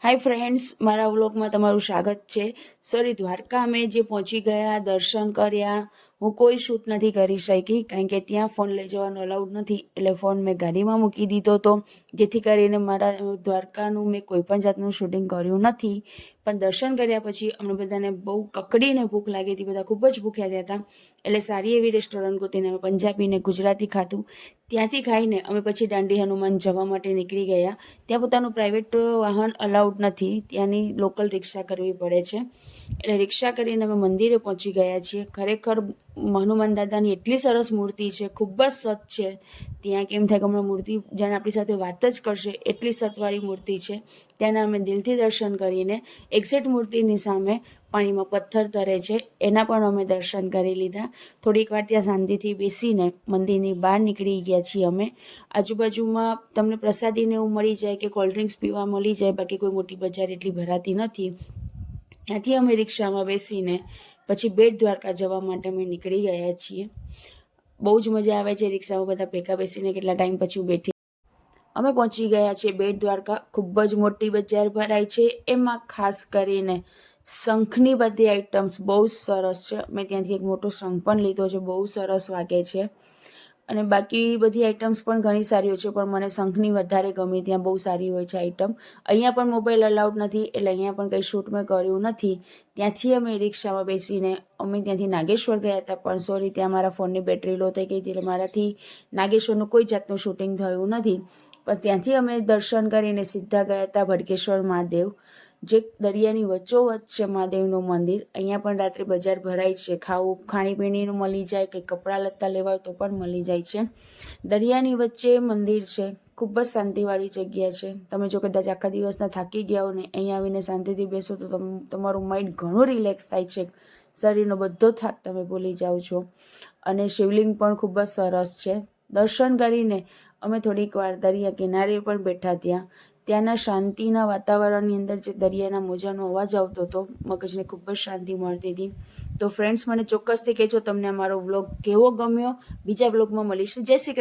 Hi friends, મારા વ્લોગમાં તમારું સ્વાગત છે. સોરી, દ્વારકા અમે જે પહોંચી ગયા, દર્શન કર્યા. હું કોઈ શૂટ નથી કરી શકી કારણ કે ત્યાં ફોન લઈ જવાનો અલાઉડ નથી, એટલે ફોન મેં ગાડીમાં મૂકી દીધો હતો, જેથી કરીને મારા દ્વારકાનું મેં કોઈ પણ જાતનું શૂટિંગ કર્યું નથી. પણ દર્શન કર્યા પછી અમને બધાને બહુ કકડીને ભૂખ લાગી હતી, બધા ખૂબ જ ભૂખ્યા હતા. એટલે સારી એવી રેસ્ટોરન્ટ ગોતીને અમે પંજાબી ને ગુજરાતી ખાધું. ત્યાંથી ખાઈને અમે પછી દાંડી હનુમાન જવા માટે નીકળી ગયા. ત્યાં પોતાનું પ્રાઇવેટ વાહન અલાઉડ નથી, ત્યાંની લોકલ રિક્ષા કરવી પડે છે. એટલે રિક્ષા કરીને અમે મંદિરે પહોંચી ગયા છીએ. ખરેખર હનુમાન દાદાની એટલી સરસ મૂર્તિ છે, ખૂબ જ સત છે. ત્યાં કેમ થાય કે હમણાં મૂર્તિ જાણે આપણી સાથે વાત જ કરશે, એટલી સતવાળી મૂર્તિ છે. ત્યાંના અમે દિલથી દર્શન કરીને એક્ઝેક્ટ મૂર્તિની સામે પાણીમાં પથ્થર તરે છે, એના પણ અમે દર્શન કરી લીધા. થોડીક વાર ત્યાં શાંતિથી બેસીને મંદિરની બહાર નીકળી ગયા છીએ અમે. આજુબાજુમાં તમને પ્રસાદીને એવું મળી જાય કે કોલ્ડ ડ્રિંક્સ પીવા મળી જાય, બાકી કોઈ મોટી બજાર એટલી ભરાતી નથી. ત્યાંથી અમે રિક્ષામાં બેસીને પછી બેટ દ્વારકા જવા માટે અમે નીકળી ગયા છીએ. બહુ જ મજા આવે છે રિક્ષામાં બધા ભેગા બેસીને. કેટલા ટાઈમ પછી બેઠી અમે પહોંચી ગયા છીએ બેટ દ્વારકા. ખૂબ જ મોટી બજાર ભરાય છે, એમાં ખાસ કરીને શંખની બધી આઇટમ્સ બહુ જ સરસ છે. મેં ત્યાંથી એક મોટો શંખ પણ લીધો છે, બહુ સરસ વાગે છે. અને બાકી બધી આઇટમ્સ પણ ઘણી સારી હોય છે, પણ મને શંખની વધારે ગમી. ત્યાં બહુ સારી હોય છે આઇટમ. અહીંયા પણ મોબાઈલ અલાઉડ નથી, એટલે અહીંયા પણ કંઈ શૂટ મેં કર્યું નથી. ત્યાંથી અમે રિક્ષામાં બેસીને અમે ત્યાંથી નાગેશ્વર ગયા હતા, પણ સોરી, ત્યાં મારા ફોનની બેટરી લો થઈ ગઈ હતી, એટલે મારાથી નાગેશ્વરનું કોઈ જાતનું શૂટિંગ થયું નથી. બસ ત્યાંથી અમે દર્શન કરીને સીધા ગયા હતા ભડકેશ્વર મહાદેવ, જે દરિયાની વચ્ચોવચ્ચ છે મહાદેવનું મંદિર. અહીંયા પણ રાત્રે બજાર ભરાય છે, ખાણીપીણીનું મળી જાય, કે કપડાં લત્તા લેવા હોય તો પણ મળી જાય છે. દરિયાની વચ્ચે મંદિર છે, ખૂબ જ શાંતિવાળી જગ્યા છે. તમે જો કદાચ આખા દિવસના થાકી ગયા હો ને અહીંયા આવીને શાંતિથી બેસો તો તમારું માઇન્ડ ઘણું રિલેક્સ થાય છે. શરીરનો બધો થાક તમે ભૂલી જાઓ છો. અને શિવલિંગ પણ ખૂબ જ સરસ છે. દર્શન કરીને અમે થોડીક વાર દરિયા કિનારે પણ બેઠા. ત્યાંના શાંતિના વાતાવરણની અંદર જે દરિયાના મોજાનો અવાજ આવતો હતો, મગજને ખૂબ જ શાંતિ મળતી હતી. તો ફ્રેન્ડ્સ, મને ચોક્કસથી કહેજો તમને અમારો વ્લોગ કેવો ગમ્યો. બીજા વ્લોગમાં મળીશું. જય શ્રી કૃષ્ણ.